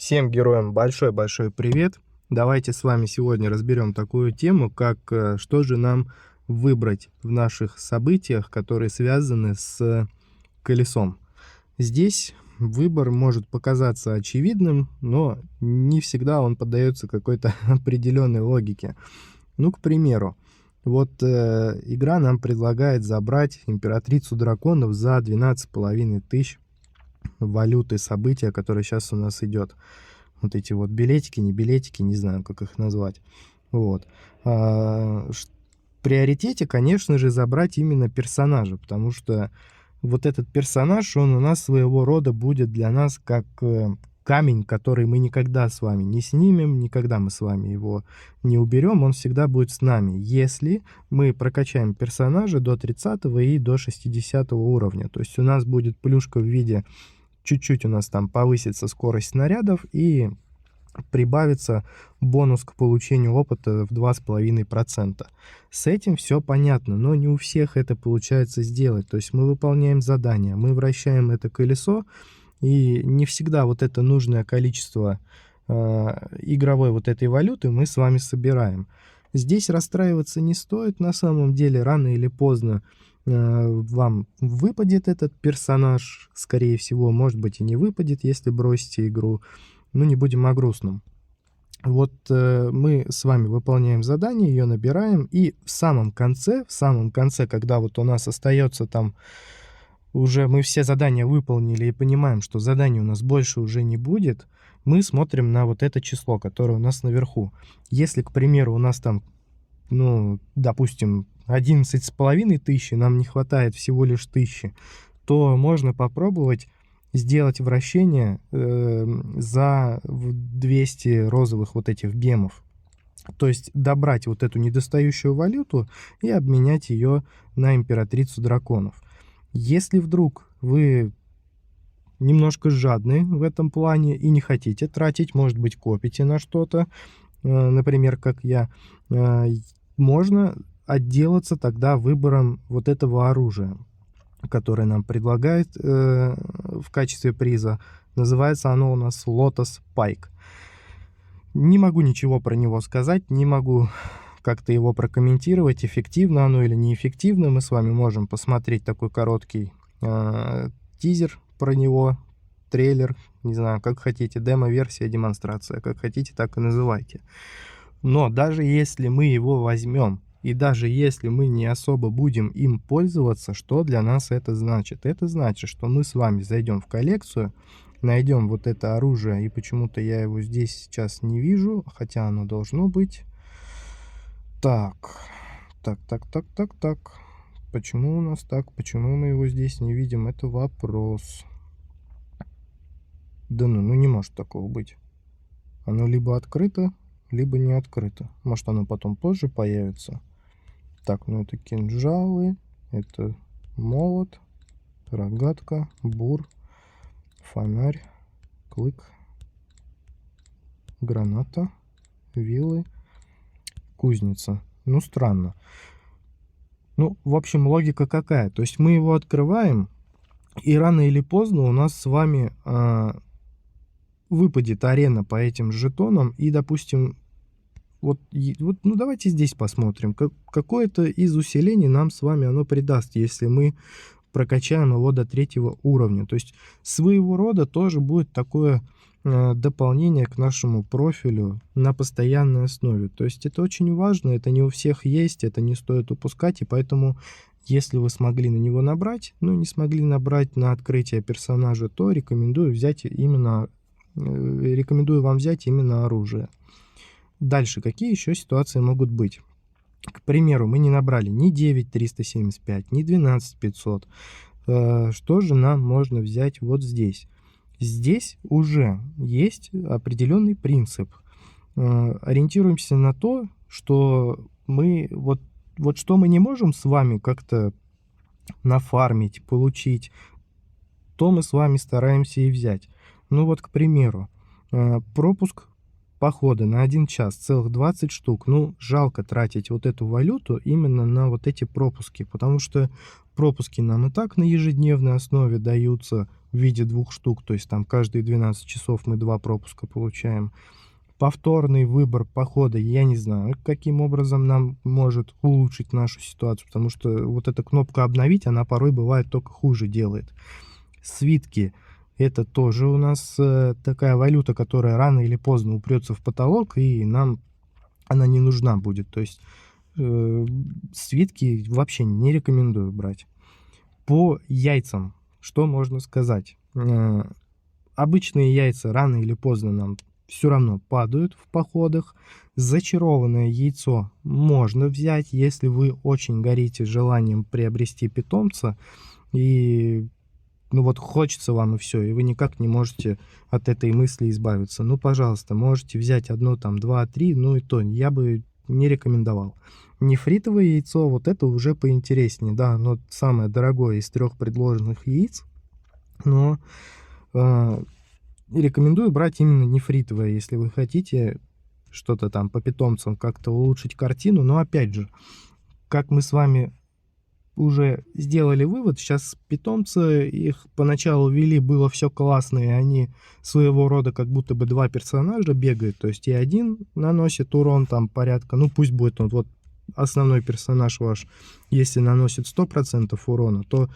Всем героям большой-большой привет! Давайте с вами сегодня разберем такую тему, как что же нам выбрать в наших событиях, которые связаны с колесом. Здесь выбор может показаться очевидным, но не всегда он поддается какой-то определенной логике. Ну, к примеру, вот игра нам предлагает забрать императрицу драконов за 12 500 валюты события, которое сейчас у нас идет. Вот эти вот билетики, не знаю, как их назвать. Вот. В приоритете, конечно же, забрать именно персонажа, потому что вот этот персонаж, он у нас своего рода будет для нас как камень, который мы никогда с вами не снимем, никогда мы с вами его не уберем, он всегда будет с нами, если мы прокачаем персонажа до 30 и до 60 уровня. То есть у нас будет плюшка в виде чуть-чуть у нас там повысится скорость снарядов и прибавится бонус к получению опыта в 2,5%. С этим все понятно, но не у всех это получается сделать. То есть мы выполняем задание, мы вращаем это колесо, и не всегда вот это нужное количество игровой вот этой валюты мы с вами собираем. Здесь расстраиваться не стоит, на самом деле рано или поздно вам выпадет этот персонаж, скорее всего, может быть и не выпадет, если бросите игру. Ну, не будем о грустном. Вот мы с вами выполняем задание, ее набираем, и в самом конце, когда вот у нас остается там, уже мы все задания выполнили и понимаем, что заданий у нас больше уже не будет, мы смотрим на вот это число, которое у нас наверху. Если, к примеру, у нас там, ну, допустим, 11 500, нам не хватает всего лишь 1000, то можно попробовать сделать вращение за 200 розовых вот этих гемов. То есть добрать вот эту недостающую валюту и обменять ее на императрицу драконов. Если вдруг вы немножко жадны в этом плане и не хотите тратить, может быть, копите на что-то, например, как я, можно отделаться тогда выбором вот этого оружия, которое нам предлагает в качестве приза. Называется оно у нас Lotus Pike. Не могу ничего про него сказать, не могу как-то его прокомментировать, эффективно оно или неэффективно. Мы с вами можем посмотреть такой короткий тизер про него, трейлер, не знаю, как хотите, демо-версия, демонстрация, как хотите, так и называйте. Но даже если мы его возьмем, и даже если мы не особо будем им пользоваться, что для нас это значит? Это значит, что мы с вами зайдем в коллекцию, найдем вот это оружие, и почему-то я его здесь сейчас не вижу, хотя оно должно быть. Так. Почему у нас так? Почему мы его здесь не видим? Это вопрос. Да ну не может такого быть. Оно либо открыто, либо не открыто. Может, оно потом позже появится. Так, ну это кинжалы, это молот, рогатка, бур, фонарь, клык, граната, вилы, кузница. Ну, странно. Ну, в общем, логика какая? То есть мы его открываем, и рано или поздно у нас с вами выпадет арена по этим жетонам, и, допустим, вот, ну давайте здесь посмотрим, какое-то из усилений нам с вами оно придаст, если мы прокачаем его до 3 уровня. То есть своего рода тоже будет такое дополнение к нашему профилю на постоянной основе. То есть это очень важно, это не у всех есть, это не стоит упускать, и поэтому, если вы смогли на него набрать, но не смогли набрать на открытие персонажа, то рекомендую вам взять именно оружие. Дальше, какие еще ситуации могут быть? К примеру, мы не набрали ни 9375, ни 12500. Что же нам можно взять вот здесь? Здесь уже есть определенный принцип. Ориентируемся на то, что мы вот что мы не можем с вами как-то нафармить, получить, то мы с вами стараемся и взять. Ну вот, к примеру, пропуск походы на 1 час, целых 20 штук. Ну, жалко тратить вот эту валюту именно на вот эти пропуски, потому что пропуски нам и так на ежедневной основе даются в виде 2 штук, то есть там каждые 12 часов мы 2 пропуска получаем. Повторный выбор похода, я не знаю, каким образом нам может улучшить нашу ситуацию, потому что вот эта кнопка «Обновить», она порой бывает только хуже делает. Свитки. Это тоже у нас такая валюта, которая рано или поздно упрется в потолок, и нам она не нужна будет. То есть свитки вообще не рекомендую брать. По яйцам, что можно сказать? Обычные яйца рано или поздно нам все равно падают в походах. Зачарованное яйцо можно взять, если вы очень горите желанием приобрести питомца, и ну вот хочется вам и все, и вы никак не можете от этой мысли избавиться. Ну, пожалуйста, можете взять одно, там, 2, 3, ну и то я бы не рекомендовал. Нефритовое яйцо, вот это уже поинтереснее, да, оно самое дорогое из 3 предложенных яиц, но рекомендую брать именно нефритовое, если вы хотите что-то там по питомцам как-то улучшить картину. Но опять же, как мы с вами уже сделали вывод, сейчас питомцы, их поначалу ввели, было все классно, и они своего рода как будто бы 2 персонажа бегают, то есть и один наносит урон там порядка, ну пусть будет он вот основной персонаж ваш, если наносит 100% урона, то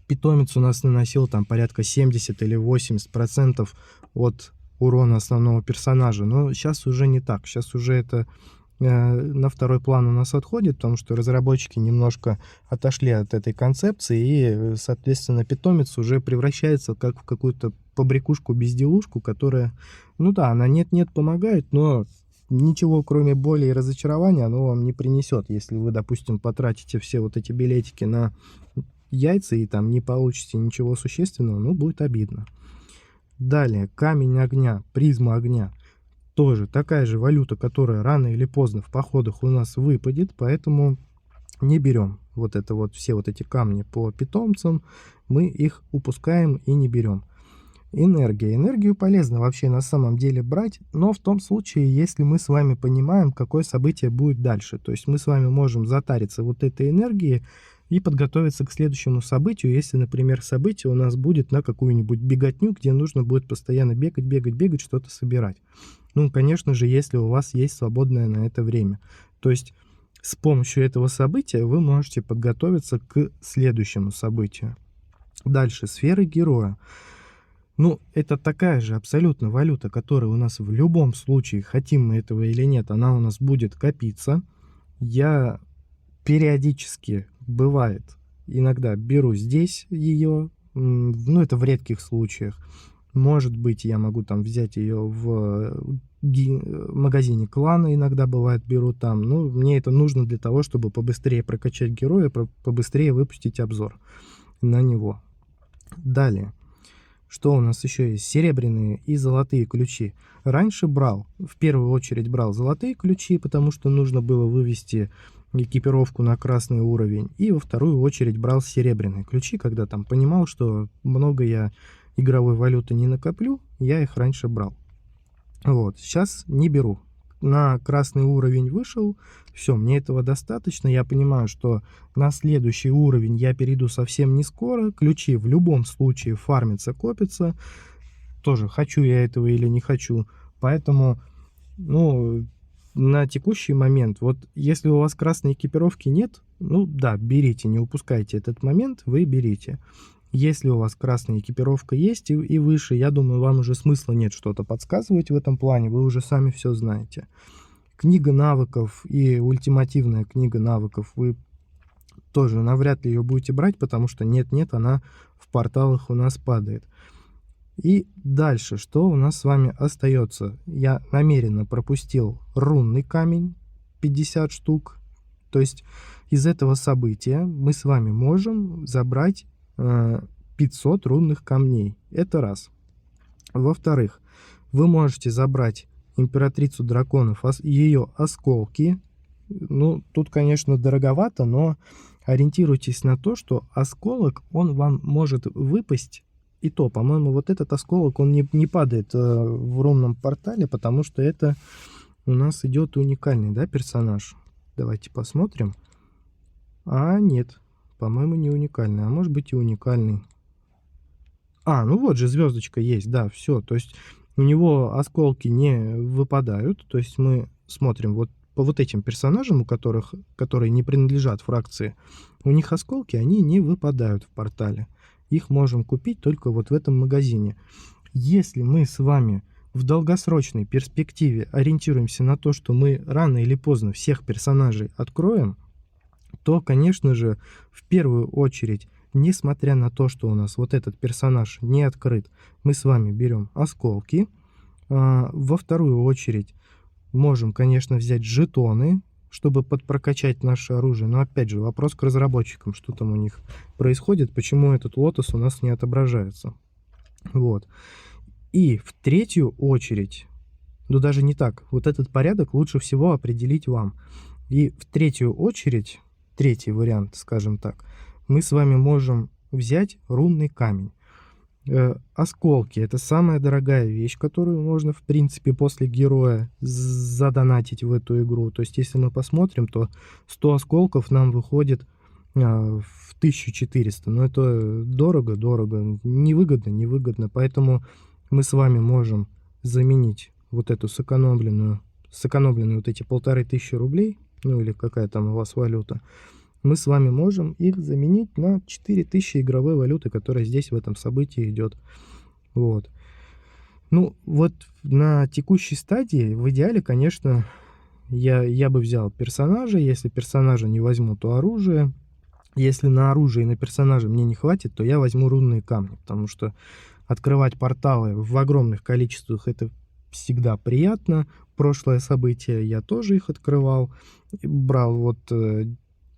питомец у нас наносил там порядка 70 или 80% от урона основного персонажа. Но сейчас уже не так. Сейчас уже это на второй план у нас отходит, потому что разработчики немножко отошли от этой концепции, и, соответственно, питомец уже превращается как в какую-то побрякушку-безделушку, которая, ну да, она нет-нет помогает, но ничего, кроме боли и разочарования, оно вам не принесет. Если вы, допустим, потратите все вот эти билетики на яйца и там не получите ничего существенного, ну, будет обидно. Далее, камень огня, призма огня. Тоже такая же валюта, которая рано или поздно в походах у нас выпадет, поэтому не берем вот это вот, все вот эти камни по питомцам, мы их упускаем и не берем. Энергия. Энергию полезно вообще на самом деле брать, но в том случае, если мы с вами понимаем, какое событие будет дальше. То есть мы с вами можем затариться вот этой энергией и подготовиться к следующему событию, если, например, событие у нас будет на какую-нибудь беготню, где нужно будет постоянно бегать, что-то собирать. Ну, конечно же, если у вас есть свободное на это время. То есть с помощью этого события вы можете подготовиться к следующему событию. Дальше, сферы героя. Ну, это такая же абсолютно валюта, которая у нас в любом случае, хотим мы этого или нет, она у нас будет копиться. Я периодически, бывает, иногда беру здесь ее, ну, это в редких случаях. Может быть, я могу там взять ее в магазине клана, иногда бывает, беру там. Ну, мне это нужно для того, чтобы побыстрее прокачать героя, побыстрее выпустить обзор на него. Далее. Что у нас еще есть? Серебряные и золотые ключи. Раньше брал, в первую очередь брал золотые ключи, потому что нужно было вывести экипировку на красный уровень. И во вторую очередь брал серебряные ключи, когда там понимал, что много я игровой валюты не накоплю, я их раньше брал. Вот, сейчас не беру. На красный уровень вышел, все, мне этого достаточно. Я понимаю, что на следующий уровень я перейду совсем не скоро. Ключи в любом случае фармятся, копятся. Тоже хочу я этого или не хочу. Поэтому, ну, на текущий момент, вот если у вас красной экипировки нет, ну да, берите, не упускайте этот момент, вы берите. Если у вас красная экипировка есть и выше, я думаю, вам уже смысла нет что-то подсказывать в этом плане, вы уже сами все знаете. Книга навыков и ультимативная книга навыков, вы тоже навряд ли ее будете брать, потому что нет-нет, она в порталах у нас падает. И дальше, что у нас с вами остается? Я намеренно пропустил рунный камень, 50 штук. То есть из этого события мы с вами можем забрать 500 рунных камней. Это раз. Во-вторых, вы можете забрать императрицу драконов, ее осколки. Ну, тут, конечно, дороговато, но ориентируйтесь на то, что осколок, он вам может выпасть И то, по-моему, вот этот осколок, он не падает в рунном портале, потому что это у нас идет уникальный, да, персонаж. Давайте посмотрим. А, нет, по-моему, не уникальный, а может быть и уникальный. А, ну вот же звездочка есть, да, все. То есть у него осколки не выпадают. То есть мы смотрим вот по вот этим персонажам, которые не принадлежат фракции, у них осколки, они не выпадают в портале. Их можем купить только вот в этом магазине. Если мы с вами в долгосрочной перспективе ориентируемся на то, что мы рано или поздно всех персонажей откроем, то, конечно же, в первую очередь, несмотря на то, что у нас вот этот персонаж не открыт, мы с вами берем осколки. Во вторую очередь можем, конечно, взять жетоны, чтобы подпрокачать наше оружие. Но опять же, вопрос к разработчикам, что там у них происходит, почему этот лотос у нас не отображается. Вот. И в третью очередь, ну даже не так, вот этот порядок лучше всего определить вам. И в третью очередь, третий вариант, скажем так, мы с вами можем взять рунный камень. Осколки — это самая дорогая вещь, которую можно, в принципе, после героя задонатить в эту игру. То есть, если мы посмотрим, то 100 осколков нам выходит в 1400. Но это дорого, невыгодно. Поэтому мы с вами можем заменить вот эту сэкономленную вот эти 1500 рублей, ну или какая там у вас валюта, мы с вами можем их заменить на 4000 игровой валюты, которая здесь в этом событии идет. Вот. Ну, вот на текущей стадии, в идеале, конечно, я бы взял персонажа. Если персонажа не возьму, то оружие. Если на оружие и на персонажа мне не хватит, то я возьму рунные камни, потому что открывать порталы в огромных количествах — это всегда приятно. Прошлое событие я тоже их открывал. Брал вот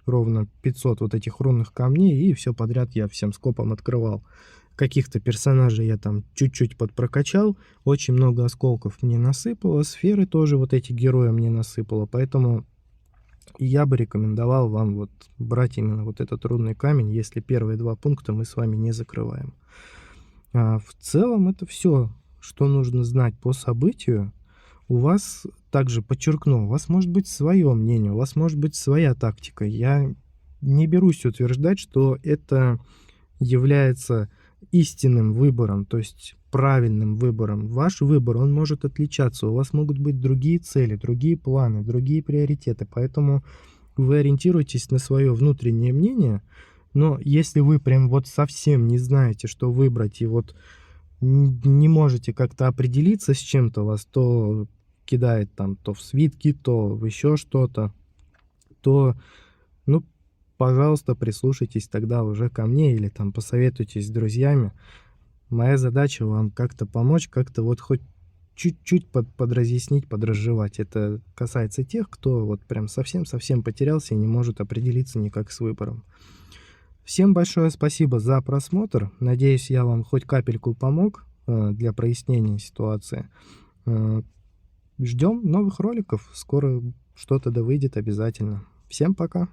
ровно 500 вот этих рунных камней, и все подряд я всем скопом открывал. Каких-то персонажей я там чуть-чуть подпрокачал, очень много осколков мне насыпало, сферы тоже вот эти герои мне насыпало, поэтому я бы рекомендовал вам вот брать именно вот этот рунный камень, если первые два пункта мы с вами не закрываем. В целом это все, что нужно знать по событию. У вас, также подчеркну, у вас может быть свое мнение, у вас может быть своя тактика. Я не берусь утверждать, что это является истинным выбором, то есть правильным выбором. Ваш выбор, он может отличаться, у вас могут быть другие цели, другие планы, другие приоритеты, поэтому вы ориентируйтесь на свое внутреннее мнение. Но если вы прям вот совсем не знаете, что выбрать, и вот не можете как-то определиться с чем-то, вас то кидает там то в свитки, то в еще что-то, то, ну, пожалуйста, прислушайтесь тогда уже ко мне или там посоветуйтесь с друзьями. Моя задача вам как-то помочь, как-то вот хоть чуть-чуть подразъяснить, подразжевать. Это касается тех, кто вот прям совсем-совсем потерялся и не может определиться никак с выбором. Всем большое спасибо за просмотр. Надеюсь, я вам хоть капельку помог для прояснения ситуации. Ждем новых роликов. Скоро что-то да выйдет обязательно. Всем пока.